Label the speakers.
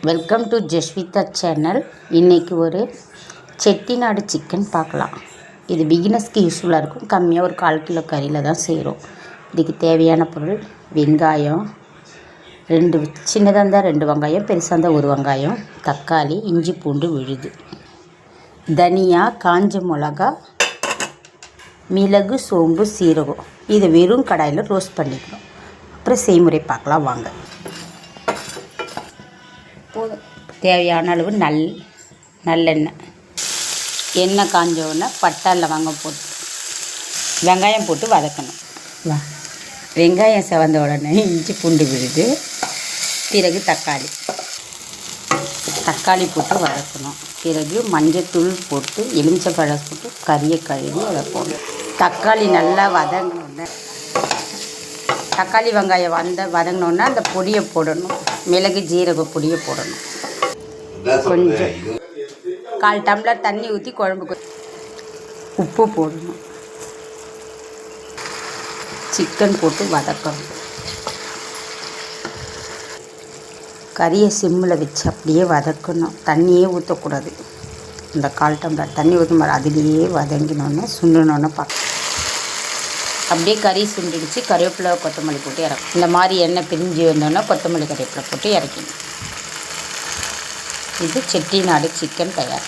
Speaker 1: Welcome to Jasvitha channel. இன்றைக்கி ஒரு Chettinad chicken பார்க்கலாம். இது பிகினர்ஸ்க்கு யூஸ்ஃபுல்லாக இருக்கும். கம்மியாக ஒரு 1/4 கிலோ கறியில் தான் செய்கிறோம். இதுக்கு தேவையான பொருள் வெங்காயம் 2, சின்னதாக இருந்தால் 2 வெங்காயம், பெருசாக இருந்தால் 1 வெங்காயம், தக்காளி, இஞ்சி பூண்டு விழுது, தனியா, காஞ்ச மிளகா, மிளகு, சோம்பு, சீரகம். இதை வெறும் கடாயில் ரோஸ்ட் பண்ணிக்கணும். அப்புறம் செய்முறை பார்க்கலாம் வாங்க. தேவையான அளவு நல்லெண்ணெய், எண்ணெய் காஞ்ச உடனே பட்டை லவங்கம் போட்டு வெங்காயம் போட்டு வதக்கணும். வெங்காயம் செவந்த உடனே இஞ்சி பூண்டு விழுது, பிறகு தக்காளி போட்டு வதக்கணும். பிறகு மஞ்சத்தூள் போட்டு எலுமிச்சப்பழம் போட்டு கறியை கழுவி அதை போடணும். தக்காளி நல்லா வதங்கினோடனே தக்காளி வெங்காயம் வதங்கினோன்னா அந்த பொடியை போடணும். மிளகு ஜீரக பொடியை போடணும். கொஞ்சம் 1/4 டம்ளர் தண்ணி ஊற்றி குழம்புக்கு உப்பு போடணும். சிக்கன் போட்டு வதக்கணும். கறியை சிம்மில் வச்சு அப்படியே வதக்கணும். தண்ணியே ஊற்றக்கூடாது. இந்த 1/4 டம்ளர் தண்ணி ஊற்றும் மாதிரி அதுலேயே வதங்கினோன்னே சுண்டணுன்னு பார்க்கணும். அப்படியே கறி சுண்டிடுச்சு. கருவேப்பிலை கொத்தமல்லி போட்டு இறக்கணும். இந்த மாதிரி எண்ணெய் பிரிஞ்சு வந்தோன்னா கொத்தமல்லி கருவேப்பிலை போட்டு இறக்கணும். இது செட்டிநாடு சிக்கன் தயார்.